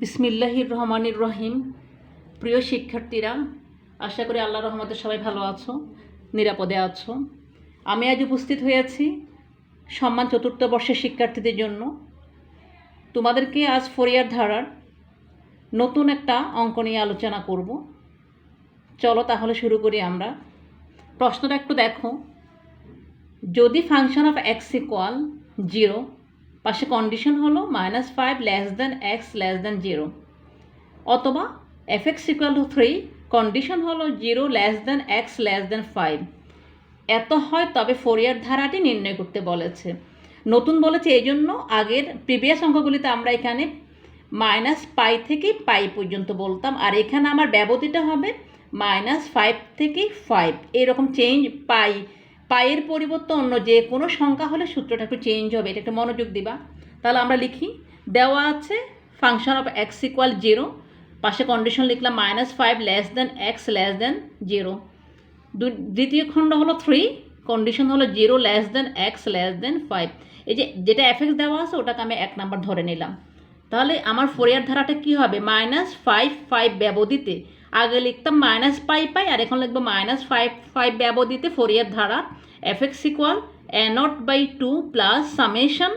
বিসমিল্লাহির রহমানির রহিম। প্রিয় শিক্ষার্থীরা, আশা করি আল্লাহর রহমতে সবাই ভালো আছো, নিরাপদে আছো। আমি আজ উপস্থিত হয়েছি সম্মান চতুর্থ বর্ষের শিক্ষার্থীদের জন্য। তোমাদেরকে আজ ফোরিয়ার ধারার নতুন একটা অঙ্ক নিয়ে আলোচনা করব। চলো তাহলে শুরু করি আমরা। প্রশ্নটা একটু দেখো। যদি ফাংশন অফ এক্স ইকুয়াল 0, পাশে কন্ডিশন হলো -5 x <0, অথবা fx ইকুয়াল টু 3, কন্ডিশন হলো 0 x <5, এত হয় তবে ফোরিয়ার ধারাটি নির্ণয় করতে বলেছে। নতুন বলেছে এই জন্য আগের প্রিভিয়াস অঙ্কগুলিতে আমরা এখানে -π থেকে π পর্যন্ত বলতাম, আর এখানে আমার ব্যবধিটা হবে -5 থেকে 5। এরকম চেঞ্জ পায়ের পরিবর্তে অন্য যে কোনো সংখ্যা হলে সূত্রটা একটু চেঞ্জ হবে, এটা একটু মনোযোগ দিবা। তাহলে আমরা লিখি, দেওয়া আছে ফাংশন অফ এক্স ইকুয়াল 0, পাশে কন্ডিশন লিখলাম -5 x <0। দ্বিতীয় খণ্ড হলো 3, কন্ডিশন হলো 0 x <5। এই যে যেটা fx দেওয়া আছে ওটাকে আমি 1 নাম্বার ধরে নিলাম। তাহলে আমার ফোরিয়ার ধারাটা কি হবে? -5 ব্যবধিতে, আগে লিখতাম -π আর এখন লিখবো -5 ব্যবধিতে ফোরিয়ার ধারা fx equal a0/2 plus summation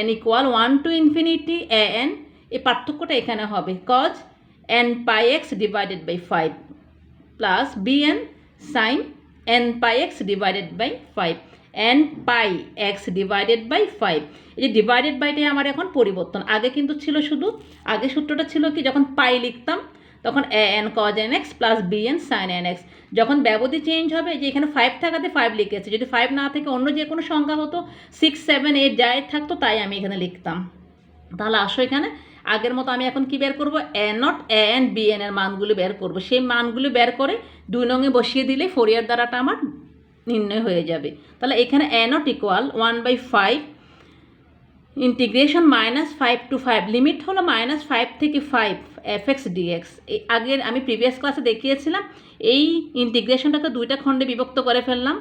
n equal 1 to infinity an। এই পার্থক্যটা এখানে হবে cos nπx divided by 5 plus bn sin nπx divided by 5 nπx divided by 5। এই যে ডিভাইডেড বাইটাই আমার এখন পরিবর্তন। আগে কিন্তু ছিল শুধু, আগে সূত্রটা ছিল কি, যখন পাই লিখতাম তখন an cos nx plus bn sin nx। যখন ব্যবধি চেঞ্জ হবে, যে এখানে 5 থাকাতে 5 লিখেছে, যদি 5 না থেকে অন্য যে কোনো সংখ্যা হতো 6, 7, 8 যাই থাকতো তাই আমি এখানে লিখতাম। তাহলে আসো এখানে আগের মতো আমি এখন কি বের করব? a0 an bn এর মানগুলি বের করব। সেই মানগুলি বের করে 2 নঙে বসিয়ে দিলে ফোরিয়ার দ্বারাটা আমার নির্ণয় হয়ে যাবে। তাহলে এখানে a0 equal 1/5 integration -5 to 5, limit হলো -5 থেকে 5 fx dx। এই আগের আমি প্রিভিয়াস ক্লাসে দেখিয়েছিলাম এই ইন্টিগ্রেশনটাকে দুইটা খণ্ডে বিভক্ত করে ফেললাম।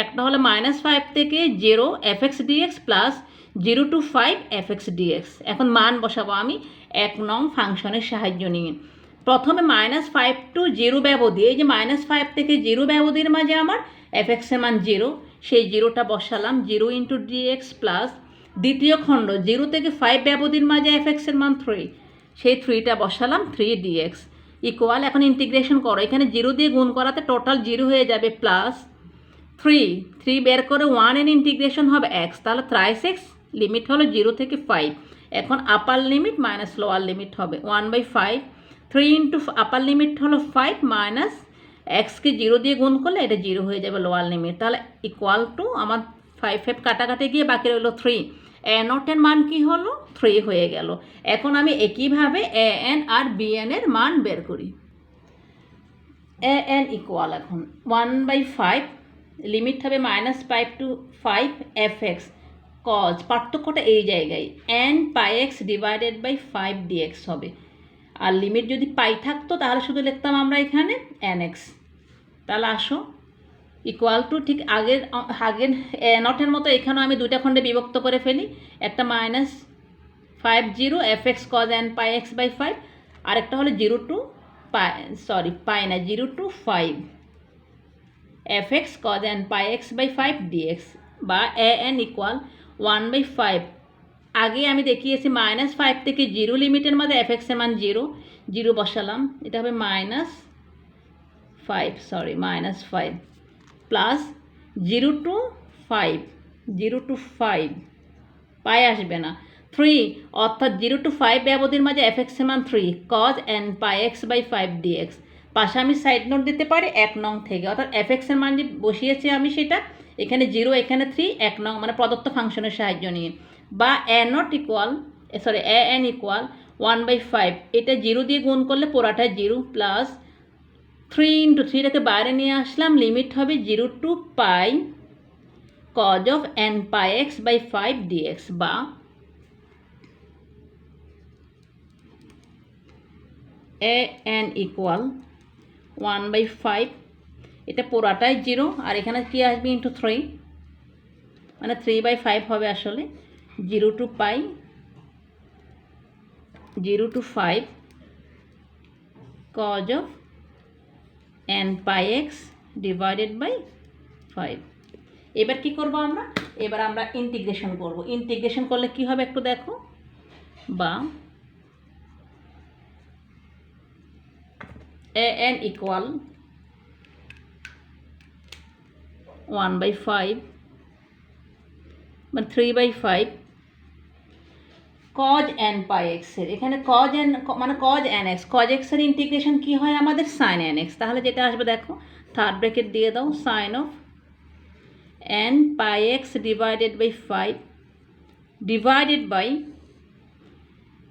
একটা হলো -5 থেকে 0 fx dx plus 0 to 5 fx dx। এখন মান বসাবো আমি 1 নং ফাংশনের সাহায্য নিয়ে। প্রথমে -5 to 0 ব্যবধি, এই যে -5 থেকে 0 ব্যবধির মাঝে আমার fx এর মান 0, সেই 0টা বসালাম 0 ইন্টু dx প্লাস দ্বিতীয় খণ্ড 0 থেকে 5 ব্যবধির মাঝে fx এর মান 3, সেই 3টা বসালাম 3 dx ইকুয়াল। এখন ইন্টিগ্রেশন করো, এখানে 0 দিয়ে গুণ করাতে টোটাল 0 হয়ে যাবে প্লাস 3 বের করে 1 এর ইন্টিগ্রেশন হবে x, তাহলে 3x, লিমিট হলো 0 থেকে 5। এখন আপার লিমিট মাইনাস লোয়ার লিমিট হবে 1/5, 3 ইন্টু আপার লিমিট হলো 5 মাইনাস এক্সকে 0 দিয়ে গুণ করলে এটা 0 হয়ে যাবে লোয়ার লিমিট। তাহলে ইকুয়াল টু আমার 5 কাটাকাটি গিয়ে বাকি রইল 3। a0 এর মান কি হলো? 3 হয়ে গেল। এখন আমি একইভাবে an আর bn এর মান বের করি। an ইকুয়াল এখন 1/5, লিমিট হবে -5 to 5 fx cos, পার্থক্যটা এই জায়গায় nπx ডিভাইডেড বাই 5 dx হবে। আর লিমিট যদি পাই থাকতো তাহলে শুধু লিখতাম আমরা এখানে nx। তাহলে আসো ইকুয়াল টু, ঠিক আগের নটের মতো এখানেও আমি দুইটা খণ্ডে বিভক্ত করে ফেলি। একটা -50 fx cos nπx বাই 5, আর একটা হলো 0 to 5 fx cos nπx by 5 dx, বা an ইকুয়াল 1/5। আগে আমি দেখিয়েছি -5 থেকে 0 লিমিটের মধ্যে fx এর মান 0 বসালাম, এটা হবে -5 প্লাস 0 to 5 পাই আসবে না 3, অর্থাৎ 0 to 5 ব্যবধির মাঝে fx এর মান 3 cos nπx বাই 5 dx। পাশে আমি সাইড নোট দিতে পারি 1 নং থেকে, অর্থাৎ fx এর মান যে বসিয়েছি আমি সেটা এখানে 0, এখানে 3, 1 নং মানে প্রদত্ত ফাংশনের সাহায্য নিয়ে। বা an ইকুয়াল 1/5, এটা 0 দিয়ে গুণ করলে পুরাটা 0 প্লাস 3 ইন্টু 3টাকে বাইরে নিয়ে আসলাম, লিমিট হবে 0 to pi cos of nπx by 5 dx, বা an ইকুয়াল 1/5, এটা পুরাটাই 0 আর এখানে কি আসবে ইন্টু 3, মানে 3/5 হবে আসলে 0 to pi 0 to 5 cos of n pi x divided by 5। এবার কি করব আমরা? এবার আমরা ইন্টিগ্রেশন করব। ইন্টিগ্রেশন করলে কি হবে একটু দেখো, বা an equal 1/5 মানে 3/5 cos n pi x এর, এখানে cos n মানে cos n x, cos x এর ইন্টিগ্রেশন কি হয় আমাদের sin n x। তাহলে যেটা আসবে দেখো, থার্ড ব্র্যাকেট দিয়ে দাও, sin of n pi x divided by 5 divided by,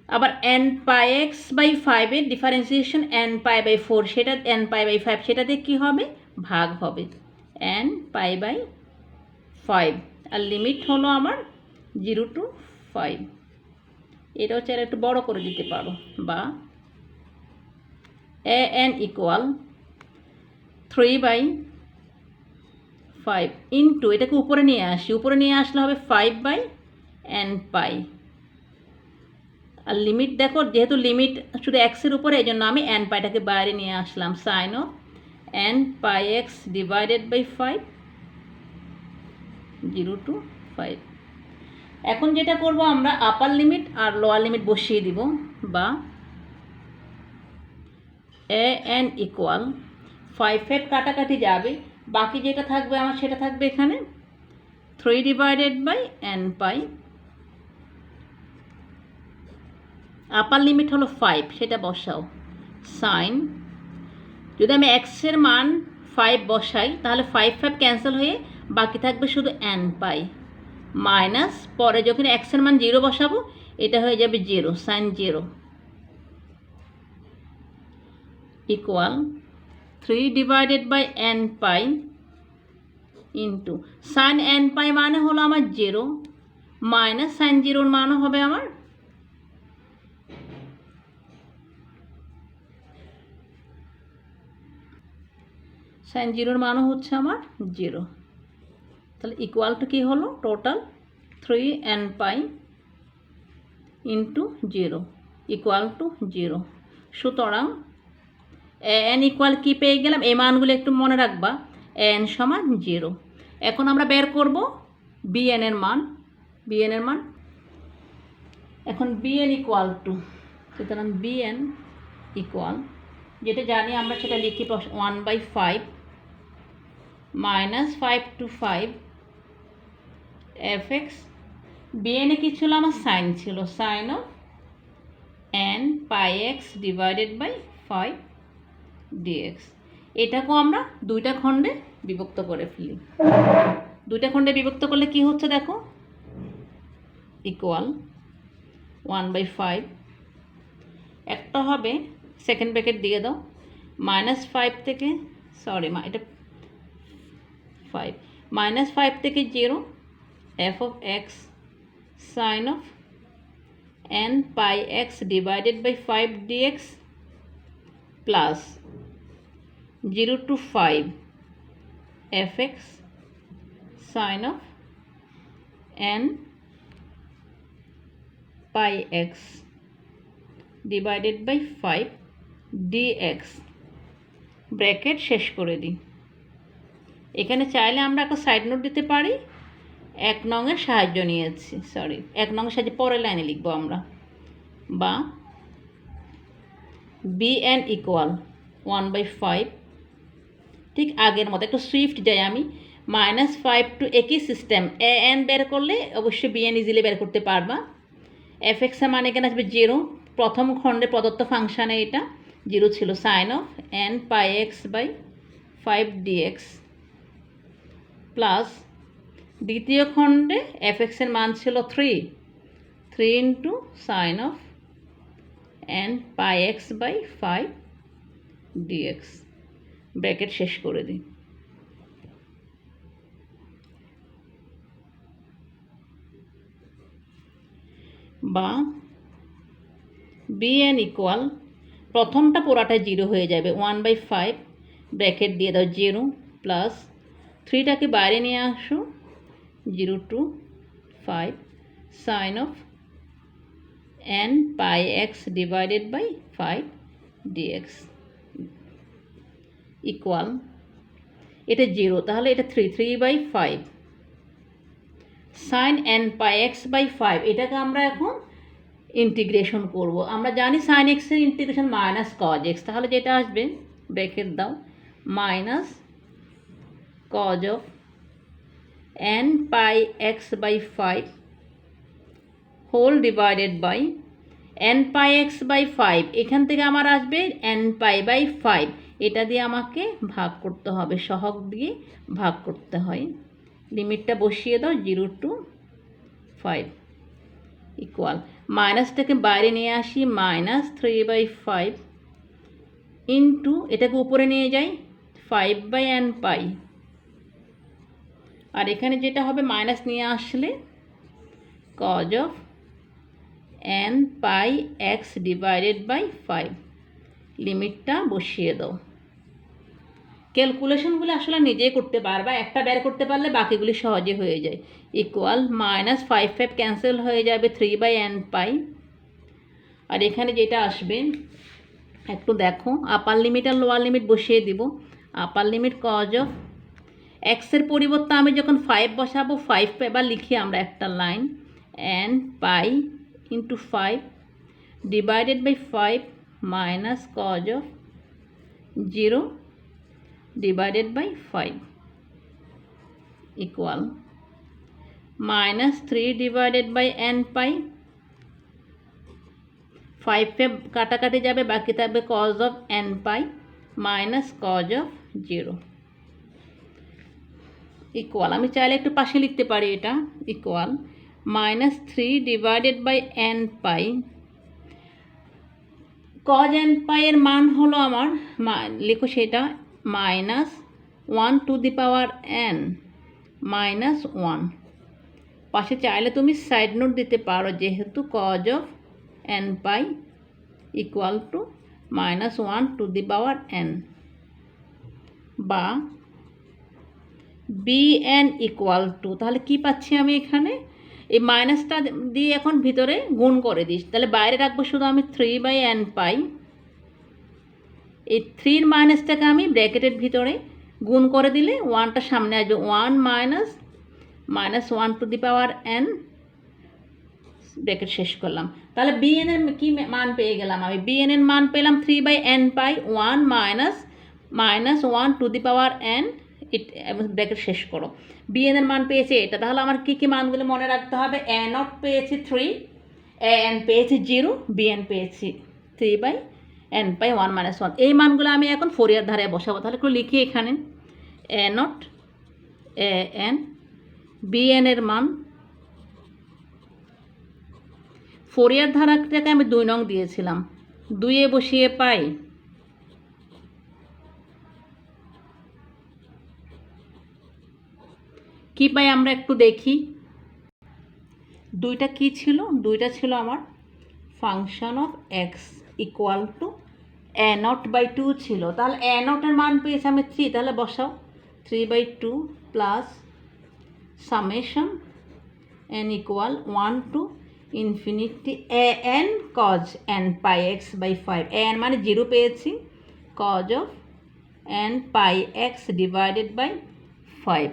আবার n pi x by 5 এর ডিফারেন্সিয়েশন n pi by 4, সেটা n pi by 5 সেটাতে কি হবে, ভাগ হবে n pi by 5, আর লিমিট হলো আমার 0 to 5। এটা হচ্ছে আর একটু বড় করে দিতে পারো, বা an equal 3/5 ইন্টু, এটাকে উপরে নিয়ে আসি, উপরে নিয়ে আসলে হবে 5/n pi, আর লিমিট দেখো, যেহেতু লিমিট শুধু এক্সের উপরে, এই জন্য আমি n পাইটাকে বাইরে নিয়ে আসলাম, sine of n pi x divided by 5 0 to 5। এখন যেটা করব আমরা আপার লিমিট আর লোয়ার লিমিট বসিয়ে দিব, বা an ইকুয়াল 5 কাটাকাটি যাবে, বাকি যেটা থাকবে আমার সেটা থাকবে এখানে 3 divided by n pi. Upper limit হলো 5, সেটা বসাও, সাইন, যদি আমি এক্সের মান 5 বসাই তাহলে 5 ক্যান্সেল হয়ে বাকি থাকবে শুধু n পাই, মাইনাস পরে যখন এক্সের মান 0 বসাবো এটা হয়ে যাবে 0, sine 0 equal 3 divided by n pi into sine n pi মানে হলো আমার 0, মাইনাস সাইন 0 মানে হবে আমার সাইন 0 মানও হচ্ছে আমার 0। তাহলে ইকুয়াল টু কী হলো, total 3n pi into 0 equal to 0। সুতরাং n ইকুয়াল কী পেয়ে গেলাম, এই মানগুলো একটু মনে রাখবা, n সমান 0। এখন আমরা বের করব bn এর মান, এখন bn ইকুয়াল টু, সুতরাং bn ইকুয়াল, যেটা জানি আমরা সেটা লিখি 1/5 মাইনাস 5 to 5 fx, bn এ কি ছিল আমার সাইন ছিল, sine of n pi x divided by 5 dx। এটাকেও আমরা দুইটা খণ্ডে বিভক্ত করে ফেলি। দুইটা খণ্ডে বিভক্ত করলে কি হচ্ছে দেখো, ইকুয়াল 1/5, একটা হবে সেকেন্ড ব্র্যাকেট দিয়ে দাও, -5 থেকে, সরি এটা 5, -5 থেকে 0 f of x sin of n pi x divided by 5 dx plus 0 to 5 fx sin of n pi x divided by 5 dx। Bracket শেষ করে দিই। এখানে চাইলে আমরা একটা সাইড নোট দিতে পারি, 1 নংয়ের সাহায্য নিয়েছি, সরি 1 নংয়ের সাহায্যে পরের লাইনে লিখবো আমরা, বা bn ইকুয়াল 1/5, ঠিক আগের মতো একটু সুইফট যাই আমি, -5 টু একই সিস্টেম, an বের করলে অবশ্যই bn ইজিলি বের করতে পারবা। fx এর মানে এখানে আসবে 0, প্রথম খণ্ডে প্রদত্ত ফাংশানে এটা 0 ছিল, sine of n pi x by 5 dx plus দ্বিতীয় খণ্ডে fx এর মান ছিল 3 into sine of n pi x by 5 dx। Bracket শেষ করে দিই। বা bn ইকুয়াল, প্রথমটা পুরাটা 0 হয়ে যাবে, 1/5 ব্র্যাকেট দিয়ে দাও 0 প্লাস 3টাকে বাইরে নিয়ে আসো, 0 to 5 sine of n pi x divided by 5 dx equal, এটা 0, তাহলে এটা 3/5 sin n pi x by 5, এটাকে আমরা এখন ইন্টিগ্রেশন করব। আমরা জানি sin x এর ইন্টিগ্রেশন মাইনাস cos x, তাহলে যেটা আসবে ব্র্যাকেট দাও minus cos of n pi x by 5 whole divided by n pi x by 5, এখান থেকে আমার আসবে n pi by 5, এটা দিয়ে আমাকে ভাগ করতে হবে, সহগ দিয়ে ভাগ করতে হয়। লিমিটটা বসিয়ে দাও 0 to 5 ইকুয়াল, মাইনাসটাকে বাইরে নিয়ে আসি -3/5 ইন্টু এটাকে উপরে নিয়ে যাই 5/n পাই, আর এখানে যেটা হবে মাইনাস নিয়ে আসলে cos of n pi x divided by 5, লিমিটটা বসিয়ে দাও। ক্যালকুলেশনগুলো আসলে নিজেই করতে পারবা, একটা বের করতে পারলে বাকিগুলি সহজে হয়ে যায়। ইকুয়াল -5 ক্যান্সেল হয়ে যাবে 3/n পাই, আর এখানে যেটা আসবে একটু দেখো, আপার লিমিট আর লোয়ার লিমিট বসিয়ে দিব। আপার লিমিট cos of x এর পরিবর্তে আমি যখন 5 বসাবো 5 এবার লিখি আমরা একটা line n pi into 5 divided by 5 minus cos of 0 divided by 5 equal -3 divided by n pi, 5 पे কাটাকাটি যাবে, বাকি থাকবে cos of n pi minus cos of 0 equal, আমি চাইলে একটু পাশে লিখতে পারি এটা equal -3 divided by n pi, cos n pi এর মান হলো আমার লিখো সেটা -1 to the power n -1, পাশে চাইলে তুমি সাইড নোট দিতে পারো যেহেতু cos of n pi equal to -1 to the power n, বা bn equal to, তাহলে কি পাচ্ছি আমি এখানে, এই মাইনাসটা দিয়ে এখন ভিতরে গুণ করে দিস, তাহলে বাইরে রাখবো শুধু আমি 3/n পাই, এই 3 এর মাইনাসটাকে আমি ব্র্যাকেটের ভিতরে গুণ করে দিলে 1টা সামনে আসবে, 1 -1 to the power n, bracket শেষ করলাম। তাহলে bn এর কি মান পেয়ে গেলাম আমি, bn এর মান পেলাম 3/n pi 1 -1 to the power n, bracket শেষ করো। bn এর মান পেয়েছে এটা, তাহলে আমার কি কি মানগুলো মনে রাখতে হবে, a0 পেয়েছি 3, an পেয়েছি 0, bn পেয়েছি 3/n পাই 1 -1, এই মানগুলো আমি এখন ফোরিয়ার ধারায় বসাবো। তাহলে একটু লিখি এখানে a0 an, bn এর মান, ফোরিয়ার ধারাটাকে আমি 2 নং দিয়েছিলাম, 2 বসিয়ে পাই কি পাই আমরা একটু দেখি, 2টা কি ছিল, 2টা ছিল আমার function of x equal to a0/2 ছিল, তাহলে a0 এর মান পেয়েছি আমি 3, তাহলে বসাও 3/2 plus summation n equal 1 to infinity an cos n pi x by 5, an মানে 0 পেয়েছি, cos of n pi x divided by 5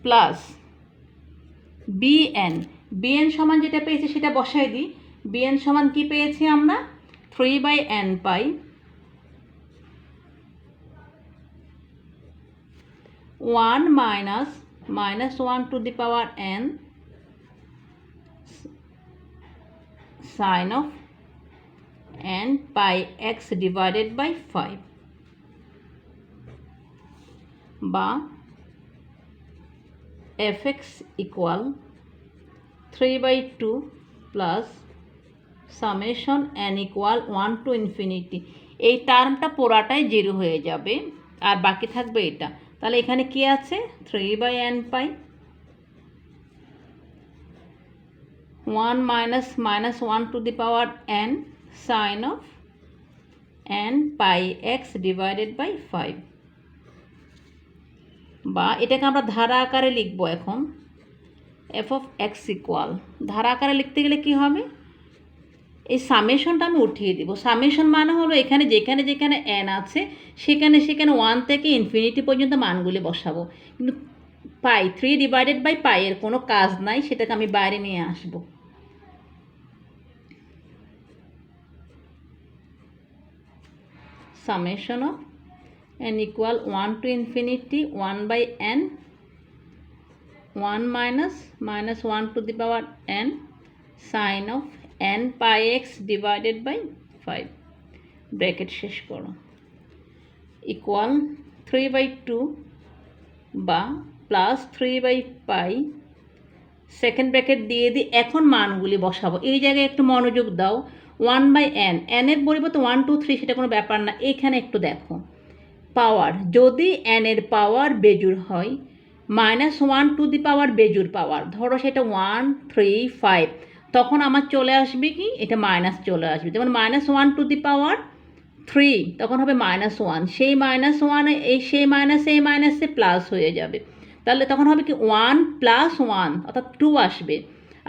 plus bn সমান যেটা পেয়েছি সেটা বসাই দিই, bn সমান কি পেয়েছি আমরা 3/n pi 1 -1 to the power n sin of n pi x divided by 5, বা fx equal 3/2 plus summation n equal 1 to infinity, এই টার্মটা পুরাটাই 0 হয়ে যাবে আর বাকি থাকবে এটা, তাহলে এখানে কি আছে 3/n pi 1 -1 to the power n sin of n pi x divided by 5, বা এটাকে আমরা ধারা আকারে লিখব এখন f of x ইকুয়াল, ধারা আকারে লিখতে গেলে কি হবে এই সামেশনটা আমি উঠিয়ে দিব। সামেশন মানে হলো এখানে যেখানে যেখানে এন আছে সেখানে সেখানে 1 থেকে ইনফিনিটি পর্যন্ত মানগুলি বসাবো। কিন্তু পাই 3/পাই এর কোনো কাজ নাই, সেটাকে আমি বাইরে নিয়ে আসবো। Summation of n equal 1 to infinity 1/n 1 minus 1 to the power n sin of n pi x divided by 5 bracket শেষ করো ইকুয়াল 3/2 বা প্লাস 3/পাই সেকেন্ড ব্র্যাকেট দিয়ে দিই। এখন মানগুলি বসাবো। এই জায়গায় একটু মনোযোগ দাও। 1/n, n এর পরিবর্তে 1 2 3 সেটা কোনো ব্যাপার না। এখানে একটু দেখো পাওয়ার, যদি n এর পাওয়ার বেজুর হয় -1 to the power বেজুর পাওয়ার, ধরো সেটা 1 3 5, তখন আমার চলে আসবে কি, এটা মাইনাস চলে আসবে। যেমন -1 to the power 3 তখন হবে -1, সেই -1 সেই মাইনাসে প্লাস হয়ে যাবে। তাহলে তখন হবে কি 1 + 1 অর্থাৎ 2 আসবে।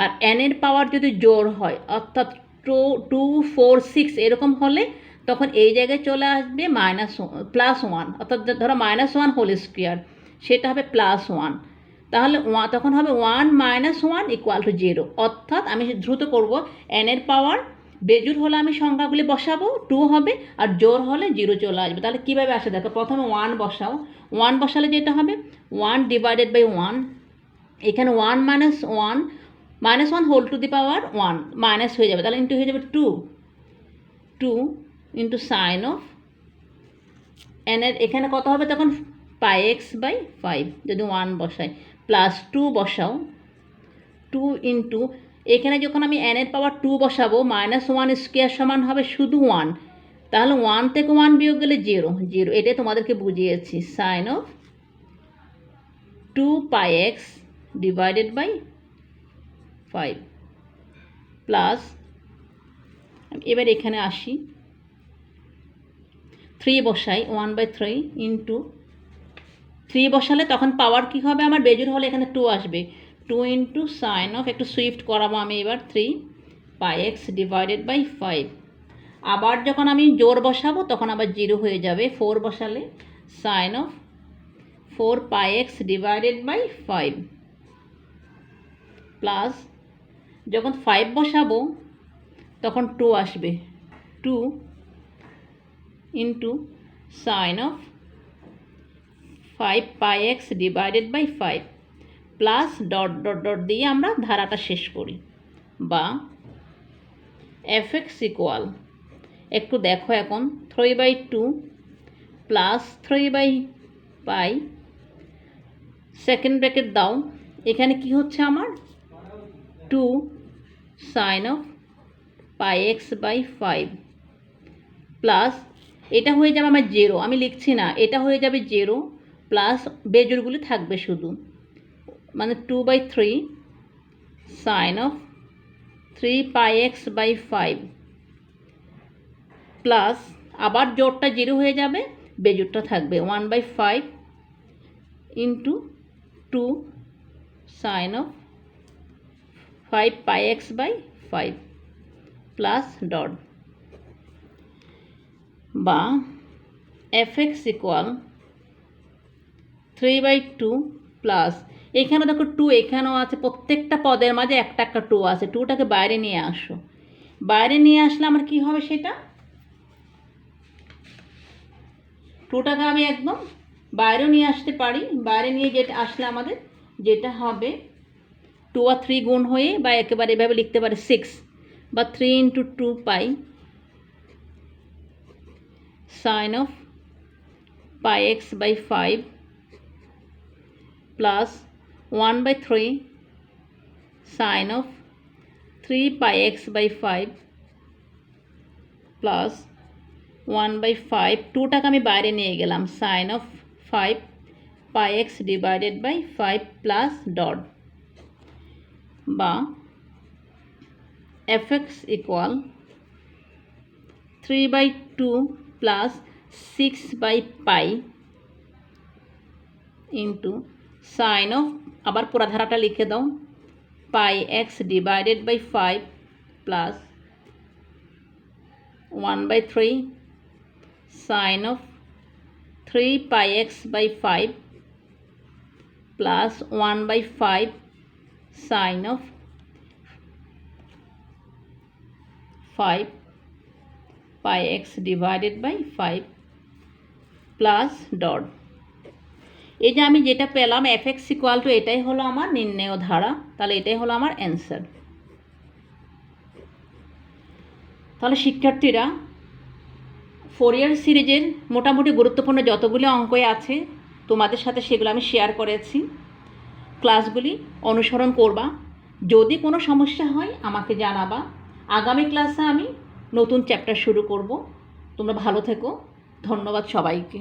আর n এর পাওয়ার যদি জোড় হয় অর্থাৎ 2 4 6 এরকম হলে তখন এই জায়গায় চলে আসবে +1 অর্থাৎ ধরো -1 হোল স্কোয়ার, সেটা হবে +1। তাহলে তখন হবে 1 - 1 = 0। অর্থাৎ আমি দ্রুত করব, n এর পাওয়ার বেজুর হলে আমি সংখ্যাগুলি বসাবো 2 হবে, আর জোর হলে 0 চলে আসবে। তাহলে কীভাবে আসে দেখো, প্রথমে 1 বসাও। 1 বসালে যেটা হবে 1/1, এখানে 1 - 1 whole to the power 1 minus হয়ে যাবে, তাহলে ইন্টু হয়ে যাবে 2 ইন্টু সাইন অফ n এর এখানে কত হবে তখন πx/5 যদি 1 বসাই, প্লাস 2 বসাও 2 ইন্টু এখানে যখন আমি n এর পাওয়ার 2 বসাবো -1 স্কোয়ার সমান হবে শুধু 1, তাহলে 1 থেকে 1 বিয়োগ গেলে 0, এটাই তোমাদেরকে বুঝিয়েছি। সাইন অফ 2πx/5 প্লাস, এবার এখানে আসি 3 বসাই 1/3 ইন্টু 3 বসালে তখন পাওয়ার কী হবে, আমার বেজুর হলে এখানে 2 আসবে, 2 ইন্টু সাইন অফ, একটু সুইফট করাবো আমি এবার 3πx/5। আবার যখন আমি জোর বসাবো তখন আবার 0 হয়ে যাবে। 4 বসালে সাইন অফ 4πx/5 প্লাস যখন 5 বসাবো তখন 2 আসবে, 2 into sine of 5πx/5 plus dot dot dot দিয়ে আমরা ধারাটা শেষ করি। বা fx ইকুয়াল, একটু দেখো এখন 3/2 প্লাস 3/পাই সেকেন্ড ব্র্যাকেট দাও, এখানে কি হচ্ছে আমার 2 সাইন অফ πx/5 প্লাস এটা হয়ে যাবে আমার 0, আমি লিখছি না, এটা হয়ে যাবে 0 প্লাস বেজোরগুলি থাকবে শুধু, মানে 2/3 সাইন অফ 3πx/5 প্লাস আবার জোরটা 0 হয়ে যাবে, বেজোরটা থাকবে 1/5 into 2 sine of 5πx/5 plus dot. বা fx ইকুয়াল 3/2 প্লাস, এখানে দেখো 2 এখানেও আছে, প্রত্যেকটা পদের মাঝে একটা একটা 2 আছে, 2টাকে বাইরে নিয়ে আসো। বাইরে নিয়ে আসলে আমার কি হবে, সেটা 2টাকে আমি একদম বাইরেও নিয়ে আসতে পারি। বাইরে নিয়ে যেটা আসলে আমাদের যেটা হবে 2 আর 3 গুণ হয়ে, বা একেবারে এভাবে লিখতে পারি 6 বা 3 into 2π sine of πx/5 plus 1/3 sine of 3πx/5 plus 1/5, 2টাকে আমি বাইরে নিয়ে গেলাম, sine of 5πx/5 plus dot. বা fx ইকুয়াল 3/2 প্লাস 6/পাই ইন্টু সাইন অফ, আবার পুরা ধারাটা লিখে দাও, πx/5 plus 1/3 sin of 3 pi x by 5 plus 1/5 sin of 5 pi x divided by 5 plus dot. এই যে আমি যেটা পেলাম fx ইকুয়াল টু, এটাই হলো আমার নির্ণেয় ধারা, তাহলে এটাই হলো আমার অ্যান্সার। তাহলে শিক্ষার্থীরা, ফোরিয়ার সিরিজের মোটামুটি গুরুত্বপূর্ণ যতগুলি অঙ্কই আছে তোমাদের সাথে সেগুলো আমি শেয়ার করেছি। ক্লাসগুলি অনুসরণ করবা। যদি কোনো সমস্যা হয় আমাকে জানাবা। আগামী ক্লাসে আমি নতুন চ্যাপ্টার শুরু করব। তোমরা ভালো থেকো। ধন্যবাদ সবাইকে।